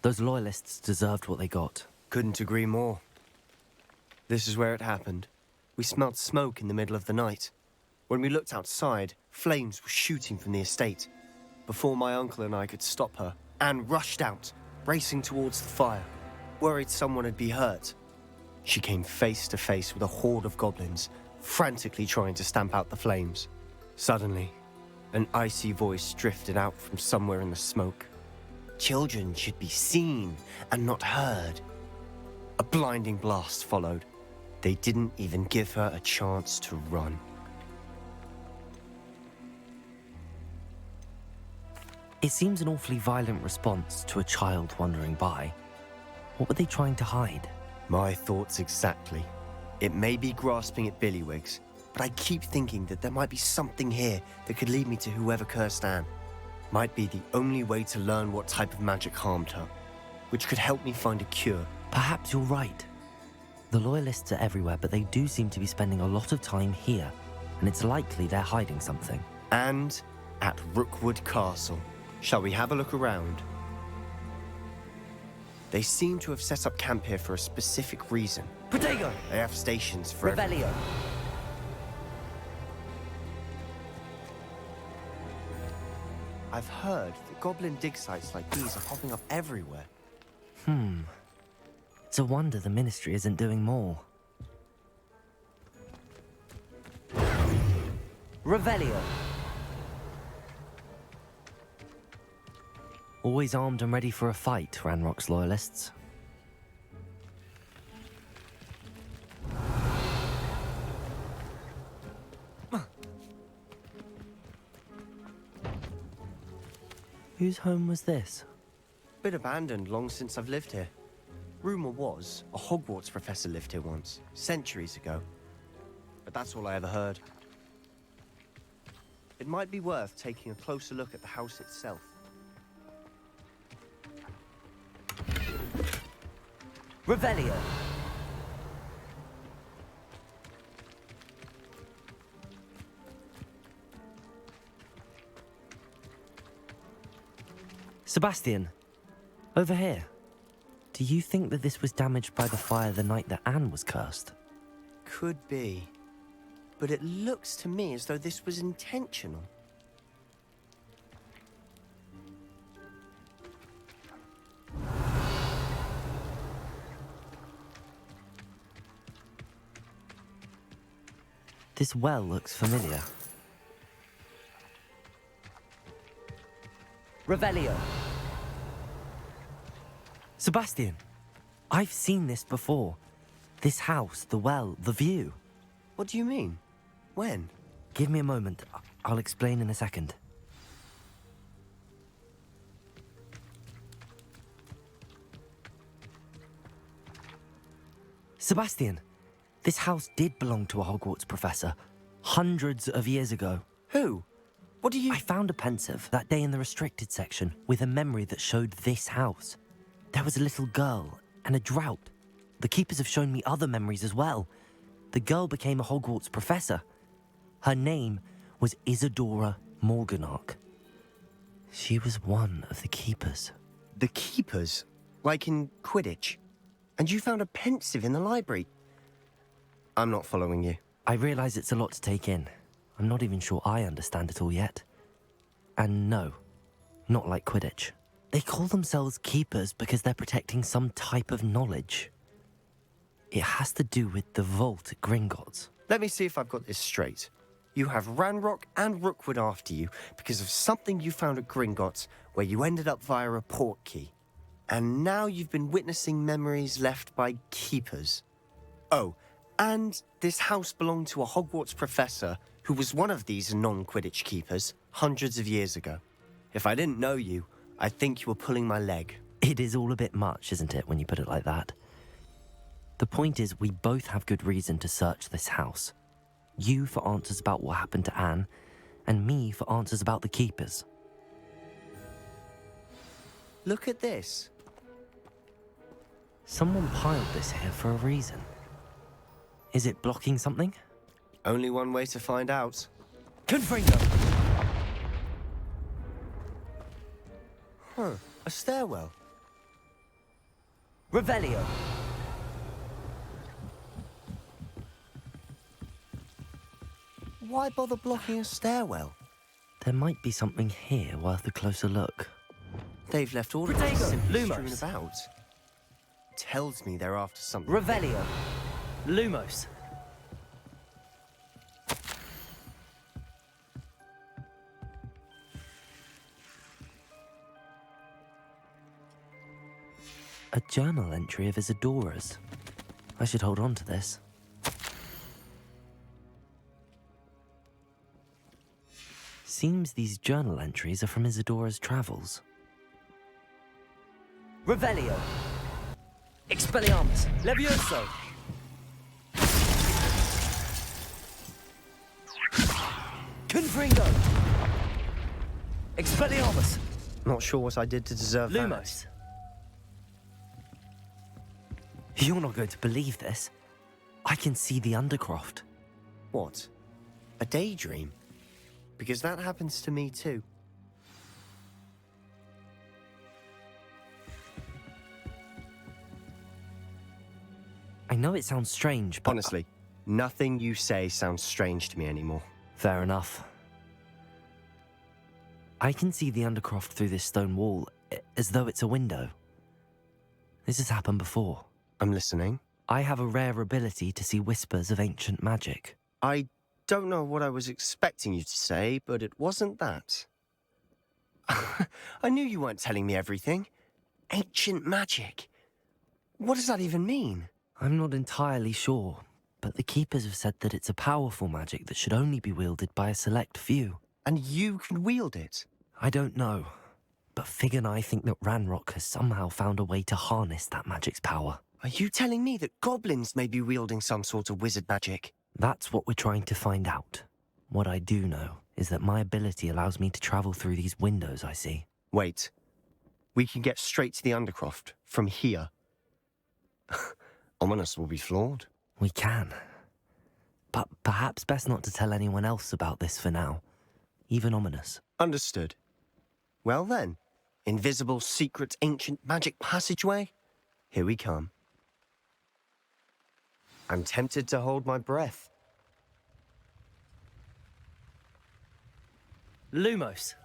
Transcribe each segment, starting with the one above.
Those loyalists deserved what they got. Couldn't agree more. This is where it happened. We smelled smoke in the middle of the night. When we looked outside, flames were shooting from the estate. Before my uncle and I could stop her, Anne rushed out, racing towards the fire, worried someone had been hurt. She came face to face with a horde of goblins, frantically trying to stamp out the flames. Suddenly, an icy voice drifted out from somewhere in the smoke. Children should be seen and not heard. A blinding blast followed. They didn't even give her a chance to run. It seems an awfully violent response to a child wandering by. What were they trying to hide? My thoughts exactly. It may be grasping at Billywigs, but I keep thinking that there might be something here that could lead me to whoever cursed Anne. Might be the only way to learn what type of magic harmed her, which could help me find a cure. Perhaps you're right. The Loyalists are everywhere, but they do seem to be spending a lot of time here, and it's likely they're hiding something. And at Rookwood Castle. Shall we have a look around? They seem to have set up camp here for a specific reason. Protego! They have stations for Revelio! I've heard that goblin dig sites like these are popping up everywhere. It's a wonder the Ministry isn't doing more. Revelio! Always armed and ready for a fight, Ranrock's Loyalists. Whose home was this? Been abandoned long since I've lived here. Rumour was a Hogwarts professor lived here once, centuries ago. But that's all I ever heard. It might be worth taking a closer look at the house itself. Revelio! Sebastian, over here. Do you think that this was damaged by the fire the night that Anne was cursed? Could be. But it looks to me as though this was intentional. This well looks familiar. Revelio! Sebastian, I've seen this before. This house, the well, the view. What do you mean? When? Give me a moment. I'll explain in a second. Sebastian, this house did belong to a Hogwarts professor, hundreds of years ago. Who? What do you... I found a pensive that day in the restricted section with a memory that showed this house. There was a little girl and a drought. The keepers have shown me other memories as well. The girl became a Hogwarts professor. Her name was Isadora Morganach. She was one of the keepers. The keepers? Like in Quidditch? And you found a pensive in the library? I'm not following you. I realise it's a lot to take in. I'm not even sure I understand it all yet. And no, not like Quidditch. They call themselves keepers because they're protecting some type of knowledge. It has to do with the vault at Gringotts. Let me see if I've got this straight. You have Ranrock and Rookwood after you because of something you found at Gringotts where you ended up via a port key. And now you've been witnessing memories left by keepers. Oh, and this house belonged to a Hogwarts professor who was one of these non-Quidditch keepers hundreds of years ago. If I didn't know you, I think you were pulling my leg. It is all a bit much, isn't it, when you put it like that? The point is, we both have good reason to search this house. You for answers about what happened to Anne, and me for answers about the keepers. Look at this. Someone piled this here for a reason. Is it blocking something? Only one way to find out. Confringo! Huh, a stairwell. Revelio. Why bother blocking a stairwell? There might be something here worth a closer look. They've left all of Protego, this simply Lumos. strewn about. Tells me they're after something. Revelio. Lumos. A journal entry of Isadora's. I should hold on to this. Seems these journal entries are from Isadora's travels. Revelio. Expelliarmus. Levioso. Confringo. Expelliarmus. Not sure what I did to deserve that. Lumos. You're not going to believe this. I can see the Undercroft. What? A daydream? Because that happens to me too. I know it sounds strange, but... Honestly, nothing you say sounds strange to me anymore. Fair enough. I can see the Undercroft through this stone wall, as though it's a window. This has happened before. I'm listening. I have a rare ability to see whispers of ancient magic. I don't know what I was expecting you to say, but it wasn't that. I knew you weren't telling me everything. Ancient magic. What does that even mean? I'm not entirely sure, but the Keepers have said that it's a powerful magic that should only be wielded by a select few. And you can wield it? I don't know, but Fig and I think that Ranrock has somehow found a way to harness that magic's power. Are you telling me that goblins may be wielding some sort of wizard magic? That's what we're trying to find out. What I do know is that my ability allows me to travel through these windows I see. Wait. We can get straight to the Undercroft from here. Ominous will be floored. We can. But perhaps best not to tell anyone else about this for now. Even Ominous. Understood. Well then, invisible, secret, ancient magic passageway? Here we come. I'm tempted to hold my breath. Lumos.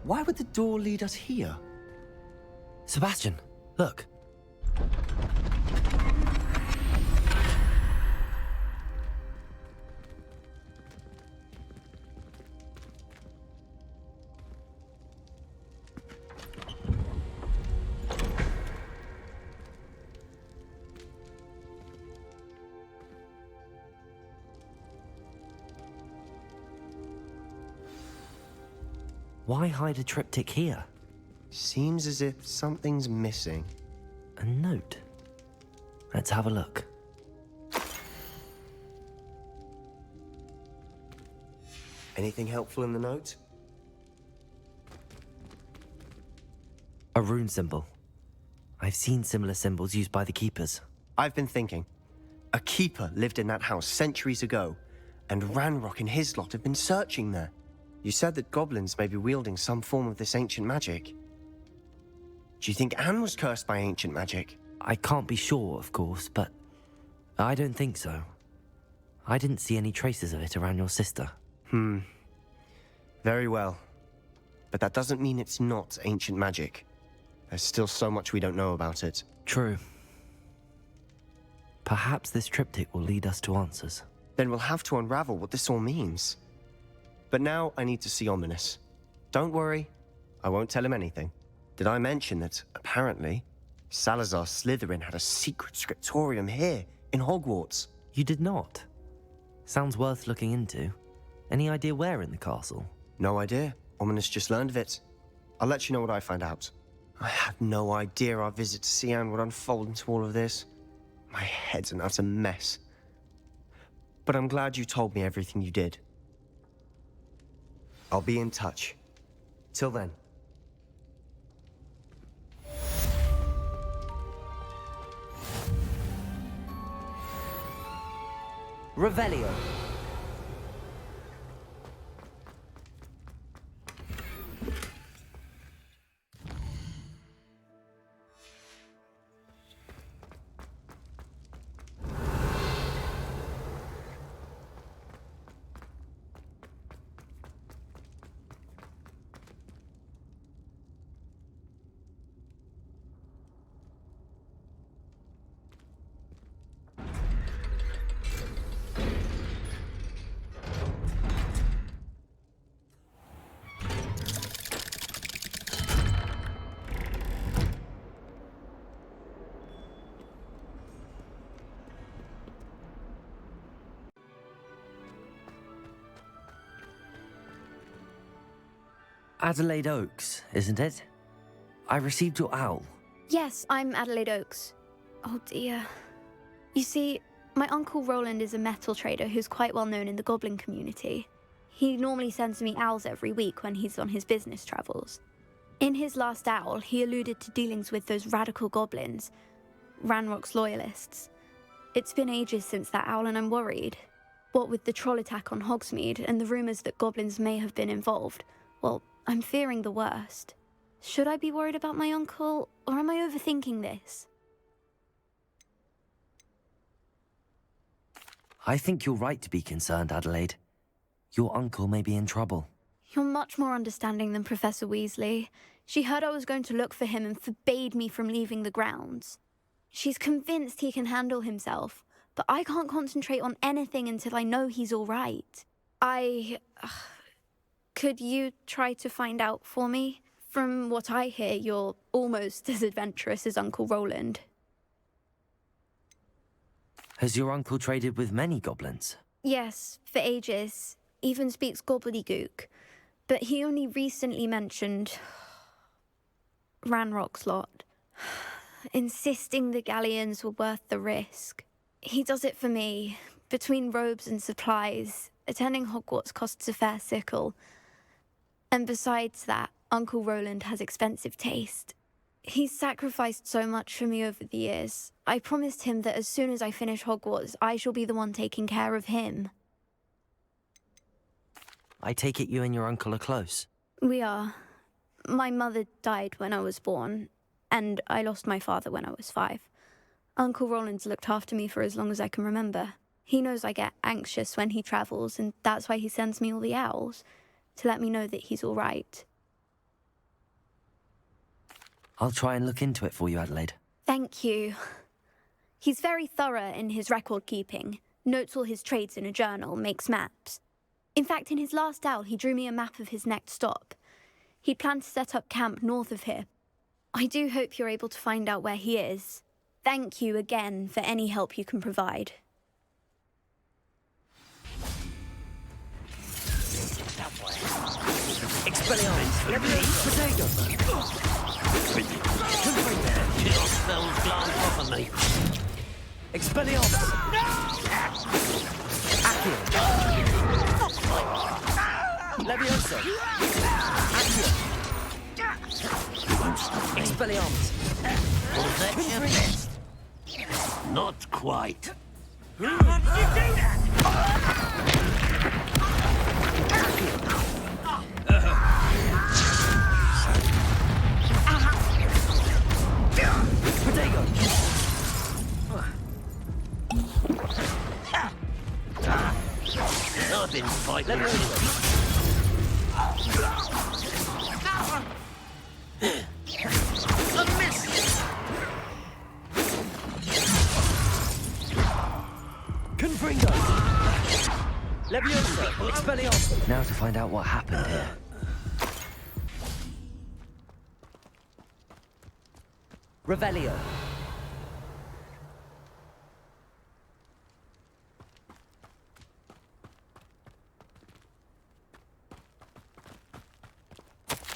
Why would the door lead us here? Sebastian, look. Why hide a triptych here? Seems as if something's missing. A note. Let's have a look. Anything helpful in the note? A rune symbol. I've seen similar symbols used by the Keepers. I've been thinking. A keeper lived in that house centuries ago, and Ranrock and his lot have been searching there. You said that goblins may be wielding some form of this ancient magic. Do you think Anne was cursed by ancient magic? I can't be sure, of course, but I don't think so. I didn't see any traces of it around your sister. Very well. But that doesn't mean it's not ancient magic. There's still so much we don't know about it. True. Perhaps this triptych will lead us to answers. Then we'll have to unravel what this all means. But now I need to see Ominous. Don't worry, I won't tell him anything. Did I mention that, apparently, Salazar Slytherin had a secret scriptorium here in Hogwarts? You did not. Sounds worth looking into. Any idea where in the castle? No idea. Ominous just learned of it. I'll let you know what I find out. I had no idea our visit to Cian would unfold into all of this. My head's an utter mess. But I'm glad you told me everything you did. I'll be in touch. Till then. Revelio. Adelaide Oaks, isn't it? I received your owl. Yes, I'm Adelaide Oaks. Oh dear. You see, my uncle Roland is a metal trader who's quite well known in the goblin community. He normally sends me owls every week when he's on his business travels. In his last owl, he alluded to dealings with those radical goblins, Ranrock's loyalists. It's been ages since that owl and I'm worried. What with the troll attack on Hogsmeade and the rumours that goblins may have been involved, well, I'm fearing the worst. Should I be worried about my uncle, or am I overthinking this? I think you're right to be concerned, Adelaide. Your uncle may be in trouble. You're much more understanding than Professor Weasley. She heard I was going to look for him and forbade me from leaving the grounds. She's convinced he can handle himself, but I can't concentrate on anything until I know he's all right. Could you try to find out for me? From what I hear, you're almost as adventurous as Uncle Roland. Has your uncle traded with many goblins? Yes, for ages. Even speaks gobbledygook. But he only recently mentioned Ranrock's lot, insisting the galleons were worth the risk. He does it for me. Between robes and supplies, attending Hogwarts costs a fair sickle. And besides that, Uncle Roland has expensive taste. He's sacrificed so much for me over the years. I promised him that as soon as I finish Hogwarts, I shall be the one taking care of him. I take it you and your uncle are close. We are. My mother died when I was born, and I lost my father when I was 5. Uncle Roland's looked after me for as long as I can remember. He knows I get anxious when he travels, and that's why he sends me all the owls, to let me know that he's all right. I'll try and look into it for you, Adelaide. Thank you. He's very thorough in his record keeping, notes all his trades in a journal, makes maps. In fact, in his last owl, he drew me a map of his next stop. He planned to set up camp north of here. I do hope you're able to find out where he is. Thank you again for any help you can provide. Expelliarmus! Potato! Kill spells glance off of me. Expelliarmus! Accio! Levioso! Accio! Expelliarmus! Was that your best? Not quite. Potato! I've been fighting. A miss! Confringo! Levioso! Expelliarmus! Now to find out what happened here. Revelio.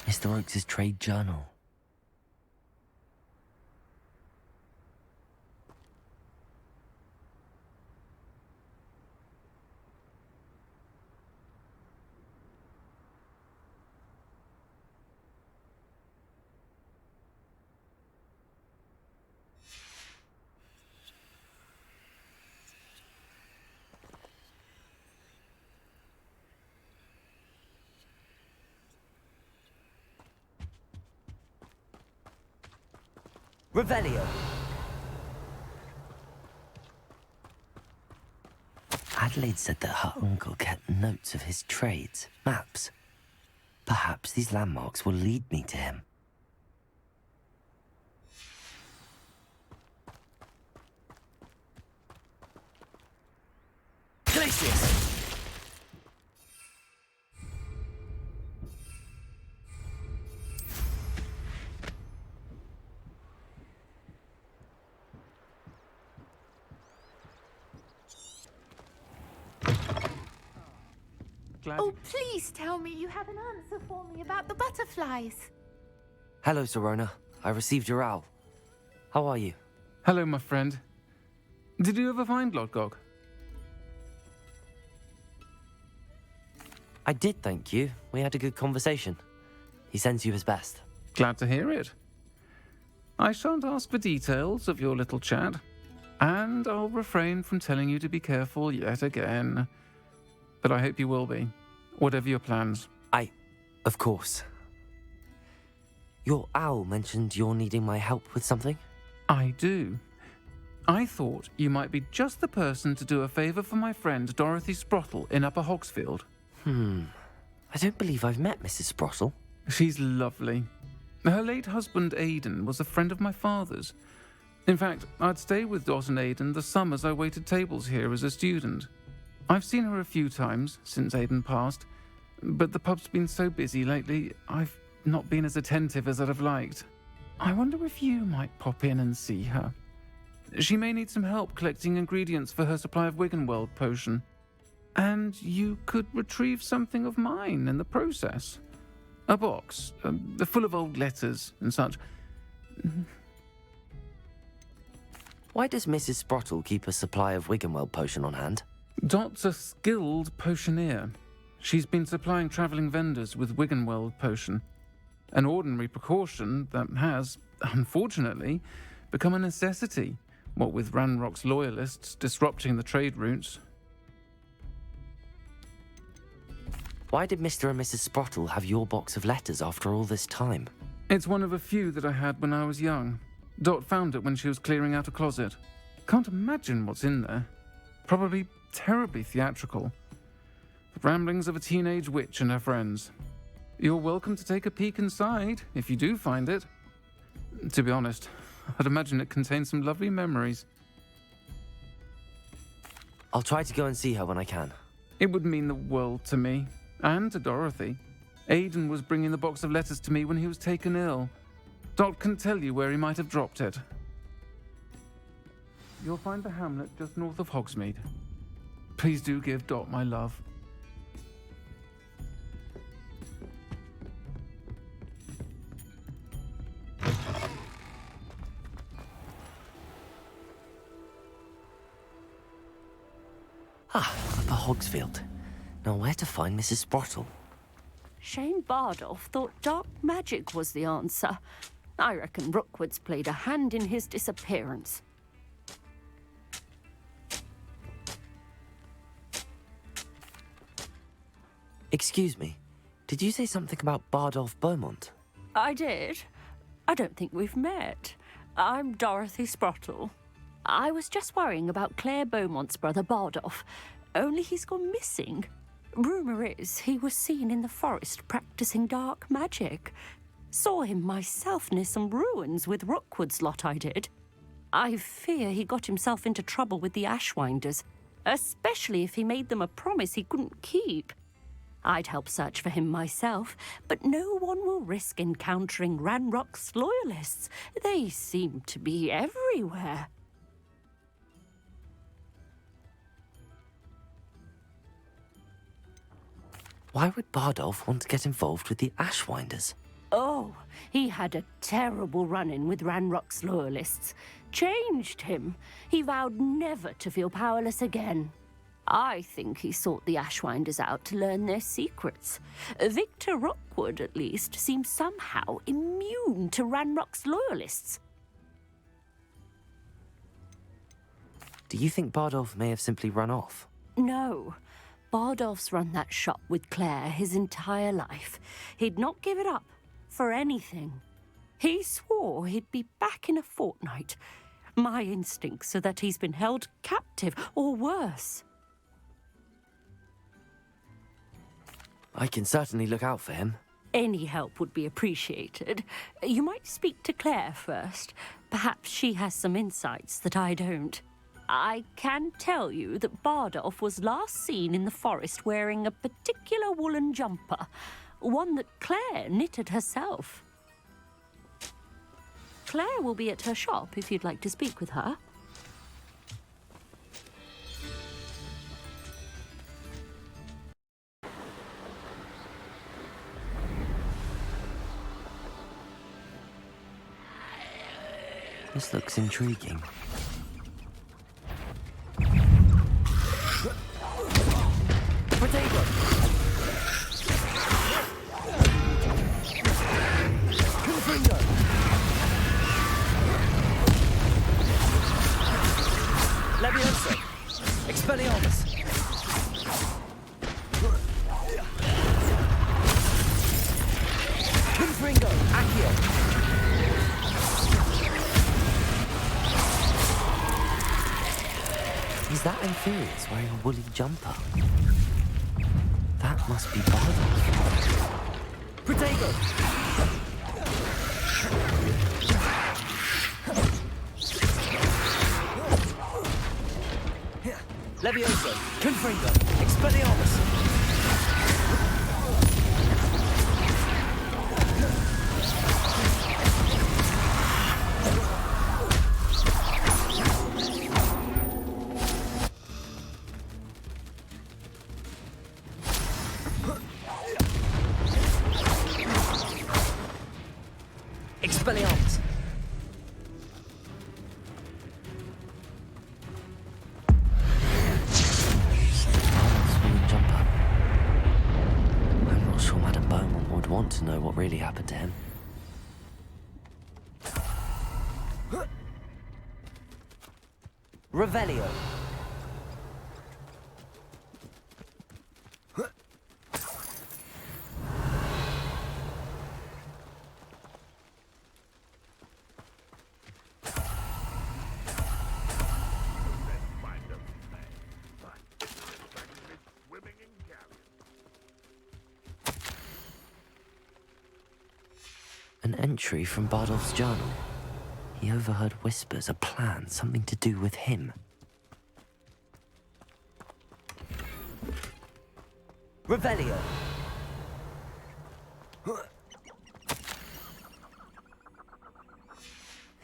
Mr. Oakes' trade journal. Revelio! Adelaide said that her uncle kept notes of his trades, maps. Perhaps these landmarks will lead me to him. Glacius! Oh, please tell me you have an answer for me about the butterflies. Hello, Serona. I received your owl. How are you? Hello, my friend. Did you ever find Lodgok? I did, thank you. We had a good conversation. He sends you his best. Glad to hear it. I shan't ask for details of your little chat, and I'll refrain from telling you to be careful yet again. But I hope you will be, whatever your plans. Of course. Your owl mentioned you're needing my help with something? I do. I thought you might be just the person to do a favour for my friend Dorothy Sprottle in Upper Hogsfield. I don't believe I've met Mrs. Sprottle. She's lovely. Her late husband Aidan was a friend of my father's. In fact, I'd stay with Dot and Aidan the summers I waited tables here as a student. I've seen her a few times since Aidan passed, but the pub's been so busy lately, I've not been as attentive as I'd have liked. I wonder if you might pop in and see her. She may need some help collecting ingredients for her supply of Wiggenweld potion. And you could retrieve something of mine in the process. A box, full of old letters and such. Why does Mrs. Sprottle keep a supply of Wiggenweld potion on hand? Dot's a skilled potioneer. She's been supplying travelling vendors with Wiggenweld potion, an ordinary precaution that has, unfortunately, become a necessity, what with Ranrock's loyalists disrupting the trade routes. Why did Mr. and Mrs. Sprottle have your box of letters after all this time? It's one of a few that I had when I was young. Dot found it when she was clearing out a closet. Can't imagine what's in there. Probably terribly theatrical. The ramblings of a teenage witch and her friends. You're welcome to take a peek inside, if you do find it. To be honest, I'd imagine it contains some lovely memories. I'll try to go and see her when I can. It would mean the world to me, and to Dorothy. Aidan was bringing the box of letters to me when he was taken ill. Dot can tell you where he might have dropped it. You'll find the hamlet just north of Hogsmeade. Please do give Dot my love. Upper Hogsfield. Now where to find Mrs. Sprottle? Shane Bardolph thought dark magic was the answer. I reckon Rookwood's played a hand in his disappearance. Excuse me, did you say something about Bardolph Beaumont? I did. I don't think we've met. I'm Dorothy Sprottle. I was just worrying about Claire Beaumont's brother Bardolph, only he's gone missing. Rumour is he was seen in the forest practicing dark magic. Saw him myself near some ruins with Rookwood's lot I did. I fear he got himself into trouble with the Ashwinders, especially if he made them a promise he couldn't keep. I'd help search for him myself, but no one will risk encountering Ranrock's loyalists. They seem to be everywhere. Why would Bardolph want to get involved with the Ashwinders? Oh, he had a terrible run-in with Ranrock's loyalists. Changed him. He vowed never to feel powerless again. I think he sought the Ashwinders out to learn their secrets. Victor Rookwood, at least, seems somehow immune to Ranrock's loyalists. Do you think Bardolph may have simply run off? No. Bardolph's run that shop with Claire his entire life. He'd not give it up for anything. He swore he'd be back in a fortnight. My instincts are that he's been held captive, or worse. I can certainly look out for him. Any help would be appreciated. You might speak to Claire first. Perhaps she has some insights that I don't. I can tell you that Bardolph was last seen in the forest wearing a particular woolen jumper, one that Claire knitted herself. Claire will be at her shop if you'd like to speak with her. This looks intriguing. Potato! Confringo! Levioso! Expelliarmus! Confringo! Accio! Is that Inferius wearing a woolly jumper? That must be Bardolph. Protego! Levioso! Confringo! Expelliarmus! Expelliarmus! Bardolph's woolen jumper. I'm not sure Madame Beaumont would want to know what really happened to him. Revelio! An entry from Bardolph's journal. He overheard whispers, a plan, something to do with him. Revelio!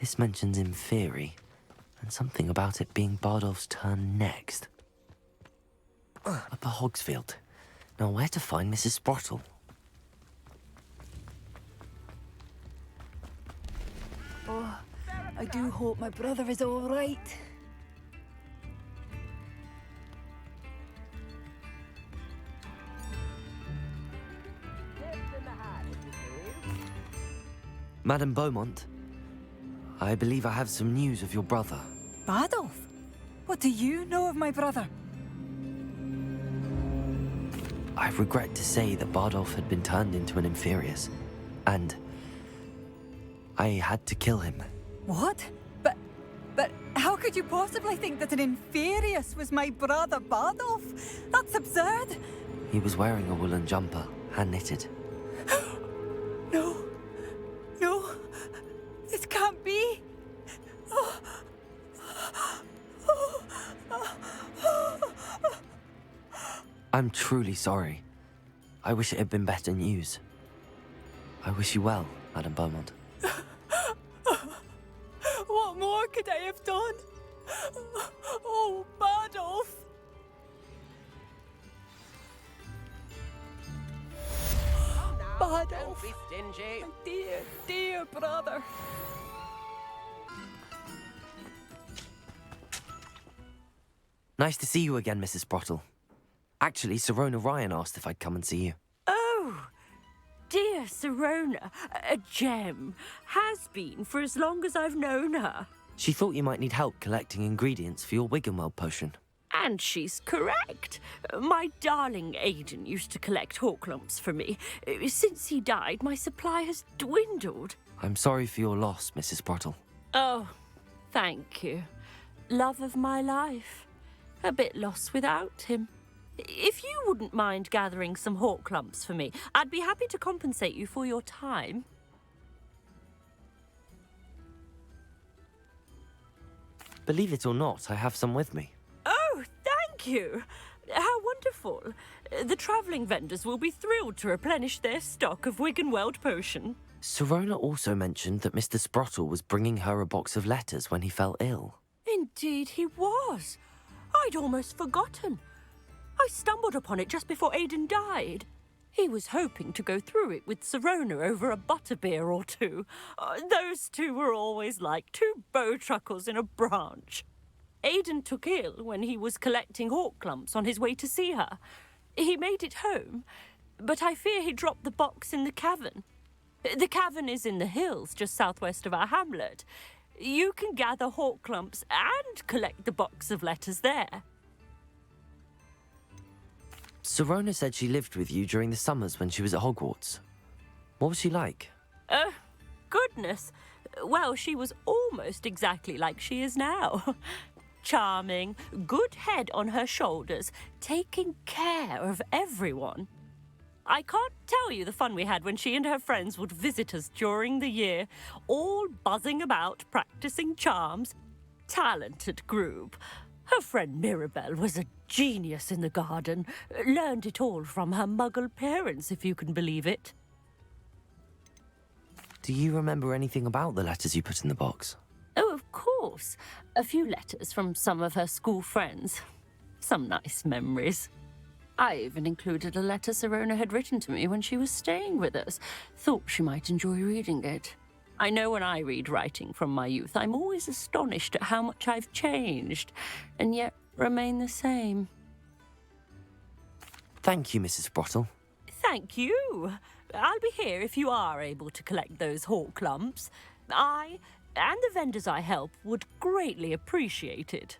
This mentions Inferi, and something about it being Bardolph's turn next. Upper Hogsfield. Now where to find Mrs. Sprottle? Oh, I do hope my brother is all right. Madame Beaumont, I believe I have some news of your brother. Bardolph? What do you know of my brother? I regret to say that Bardolph had been turned into an Inferius, and I had to kill him. What? But how could you possibly think that an Inferius was my brother Bardolph? That's absurd. He was wearing a woolen jumper, hand-knitted. No. No. This can't be. I'm truly sorry. I wish it had been better news. I wish you well, Madame Beaumont. What more could I have done? Oh, Bardolph. Bardolph. Don't be stingy. My dear, dear brother. Nice to see you again, Mrs. Sprottle. Actually, Sirona Ryan asked if I'd come and see you. Oh, dear Sirona, a gem. Has been for as long as I've known her. She thought you might need help collecting ingredients for your Wiggenweld potion. And she's correct. My darling Aiden used to collect hawk lumps for me. Since he died, my supply has dwindled. I'm sorry for your loss, Mrs. Sprottle. Oh, thank you. Love of my life. A bit lost without him. If you wouldn't mind gathering some hawk lumps for me, I'd be happy to compensate you for your time. Believe it or not, I have some with me. Oh, thank you. How wonderful. The travelling vendors will be thrilled to replenish their stock of Wiggenweld potion. Sirona also mentioned that Mr. Sprottle was bringing her a box of letters when he fell ill. Indeed he was. I'd almost forgotten. I stumbled upon it just before Aiden died. He was hoping to go through it with Sirona over a butterbeer or two. Those two were always like two bowtruckles in a branch. Aiden took ill when he was collecting hawk lumps on his way to see her. He made it home, but I fear he dropped the box in the cavern. The cavern is in the hills just southwest of our hamlet. You can gather hawk lumps and collect the box of letters there. Sirona said she lived with you during the summers when she was at Hogwarts. What was she like? Goodness. Well, she was almost exactly like she is now. Charming, good head on her shoulders, taking care of everyone. I can't tell you the fun we had when she and her friends would visit us during the year, all buzzing about, practicing charms. Talented group. Her friend Mirabelle was a genius in the garden. Learned it all from her muggle parents, if you can believe it. Do you remember anything about the letters you put in the box? Oh, of course. A few letters from some of her school friends. Some nice memories. I even included a letter Sirona had written to me when she was staying with us. Thought she might enjoy reading it. I know when I read writing from my youth, I'm always astonished at how much I've changed, and yet remain the same. Thank you, Mrs. Sprottle. Thank you. I'll be here if you are able to collect those hawk lumps. I, and the vendors I help, would greatly appreciate it.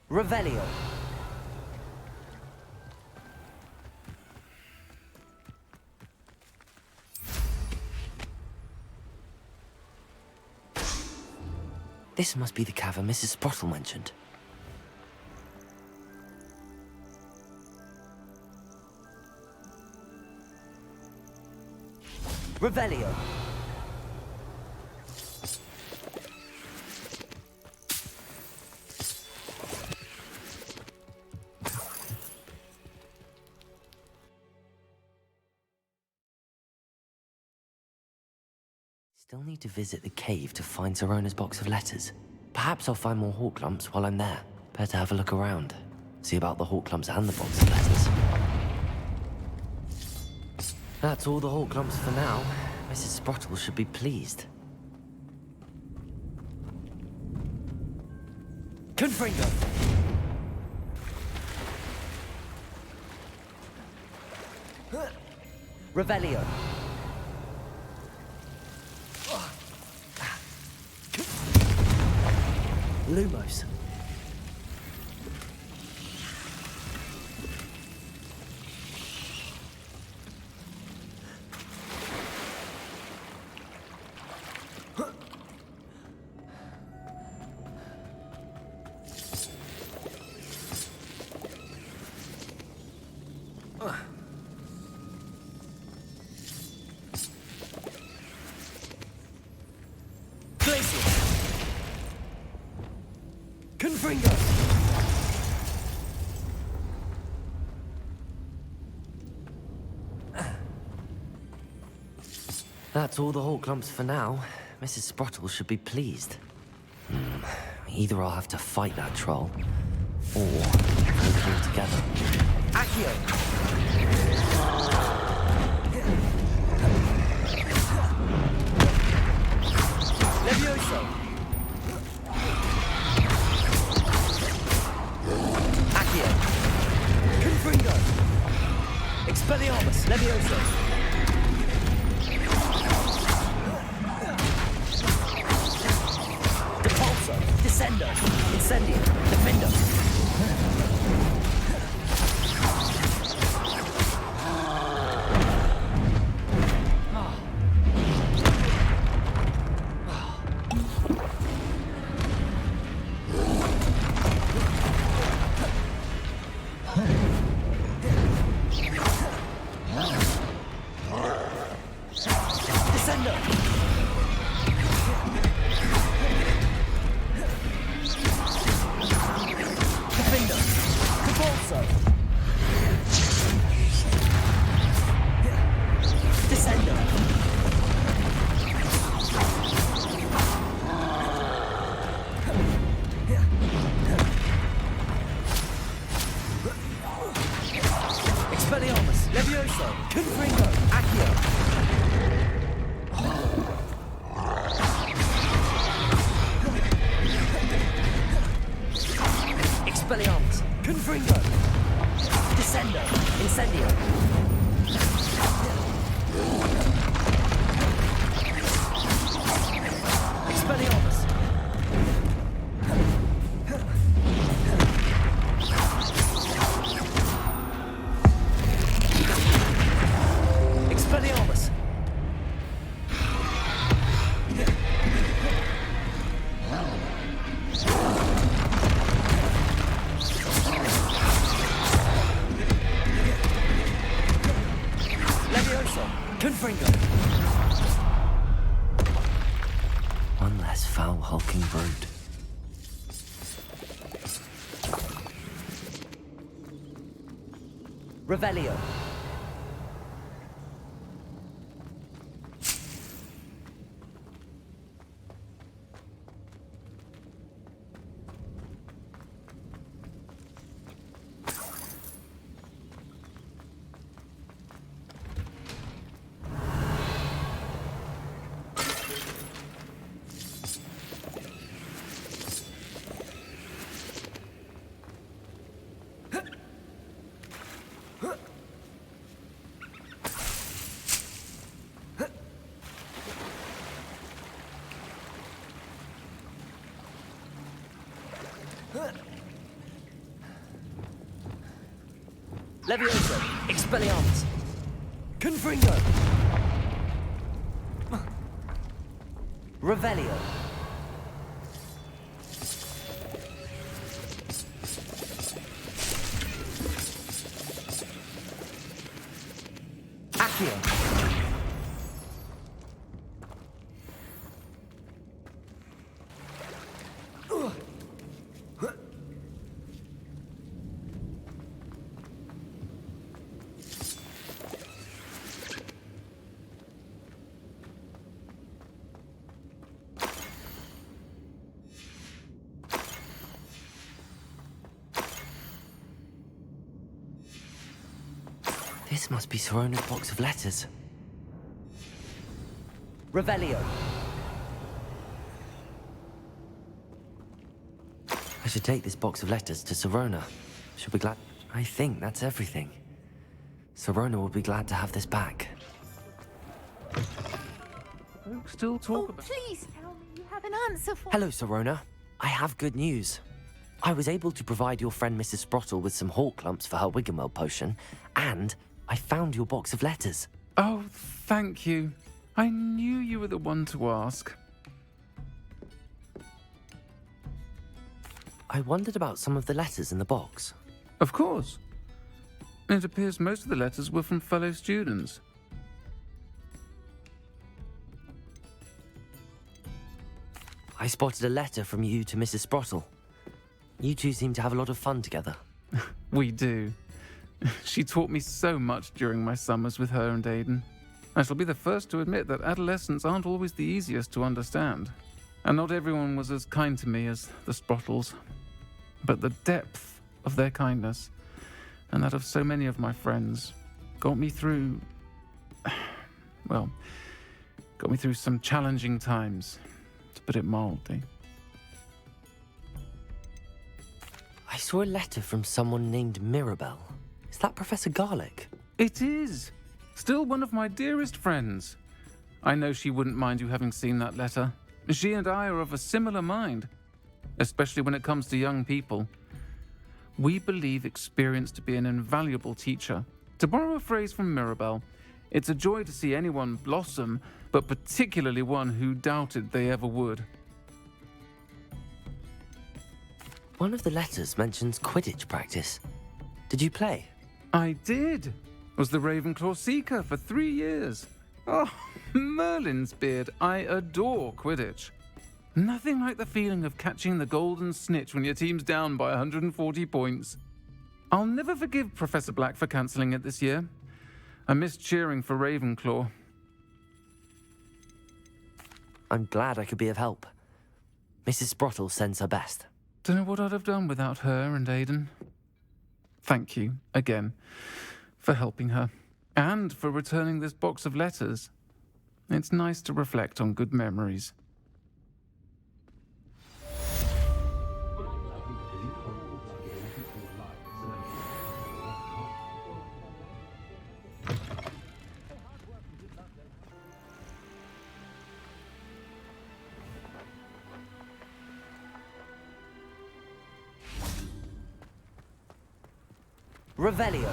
Revelio. This must be the cavern Mrs. Sprottle mentioned. Revelio. Still need to visit the cave to find Sirona's box of letters. Perhaps I'll find more hawk lumps while I'm there. Better have a look around. See about the hawk lumps and the box of letters. That's all the hawk lumps for now. Mrs. Sprottle should be pleased. Confringo! Revelio. Lumos. Confringo! That's all the hawk lumps for now. Mrs. Sprottle should be pleased. Either I'll have to fight that troll, or work all together. Accio! Levioso! Accio! Confringo! Expelliarmus! Levioso! Descendo! Incendio! Defendo! Descendo! Defendo! Cabalso! Descendo! Expelliarmus! Levioso! Confringo! Accio! Expelliarmus! Confringo! Descendo! Incendio! Expelliarmus! Expelliarmus! Levioso! Confringo! One less foul hulking brood. Revelio. Levioso! Expelliarmus! Confringo! Revelio! Accio! This must be Sirona's box of letters. Revelio. I should take this box of letters to Sirona. She'll be glad. I think that's everything. Sirona will be glad to have this back. Folks still talk Oh, about... please tell me you have an answer for Hello, Sirona. I have good news. I was able to provide your friend Mrs. Sprottle with some hawk lumps for her Wiggenwell potion, and I found your box of letters. Oh, thank you. I knew you were the one to ask. I wondered about some of the letters in the box. Of course. It appears most of the letters were from fellow students. I spotted a letter from you to Mrs. Sprottle. You two seem to have a lot of fun together. We do. She taught me so much during my summers with her and Aiden. I shall be the first to admit that adolescents aren't always the easiest to understand. And not everyone was as kind to me as the Sprottles. But the depth of their kindness, and that of so many of my friends, got me through... well, got me through some challenging times, to put it mildly. I saw a letter from someone named Mirabelle. Is that Professor Garlick? It is! Still one of my dearest friends. I know she wouldn't mind you having seen that letter. She and I are of a similar mind. especially when it comes to young people. We believe experience to be an invaluable teacher. To borrow a phrase from Mirabelle, it's a joy to see anyone blossom, but particularly one who doubted they ever would. One of the letters mentions Quidditch practice. Did you play? I did. Was the Ravenclaw Seeker for 3 years. Oh, Merlin's beard, I adore Quidditch. Nothing like the feeling of catching the golden snitch when your team's down by 140 points. I'll never forgive Professor Black for cancelling it this year. I missed cheering for Ravenclaw. I'm glad I could be of help. Mrs. Sprottle sends her best. Don't know what I'd have done without her and Aidan. Thank you, again, for helping her, and for returning this box of letters. It's nice to reflect on good memories. Revelio.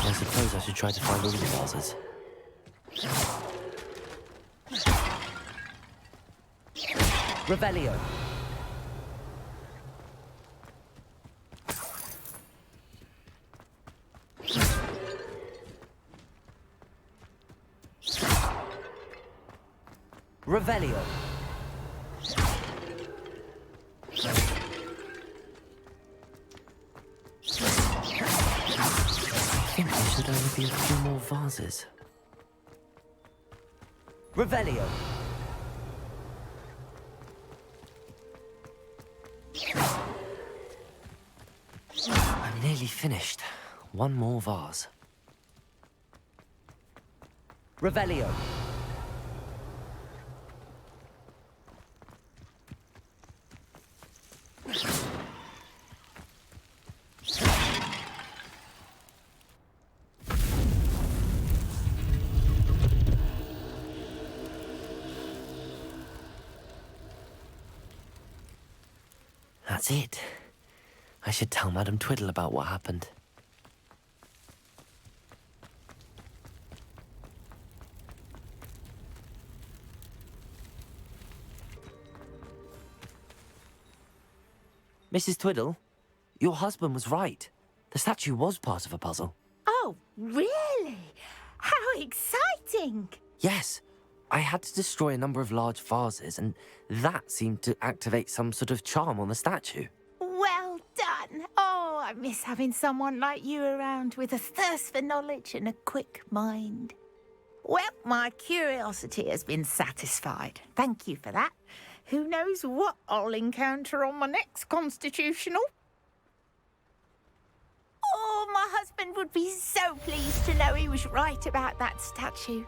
I suppose I should try to find all the vases. Revelio. Revelio. I think there should only be a few more vases. Revelio. I'm nearly finished. One more vase. Revelio. That's it. I should tell Madam Twiddle about what happened. Mrs. Twiddle, your husband was right. The statue was part of a puzzle. Oh, really? How exciting! Yes, I had to destroy a number of large vases, and that seemed to activate some sort of charm on the statue. Well done. Oh, I miss having someone like you around with a thirst for knowledge and a quick mind. Well, my curiosity has been satisfied. Thank you for that. Who knows what I'll encounter on my next constitutional? Oh, my husband would be so pleased to know he was right about that statue.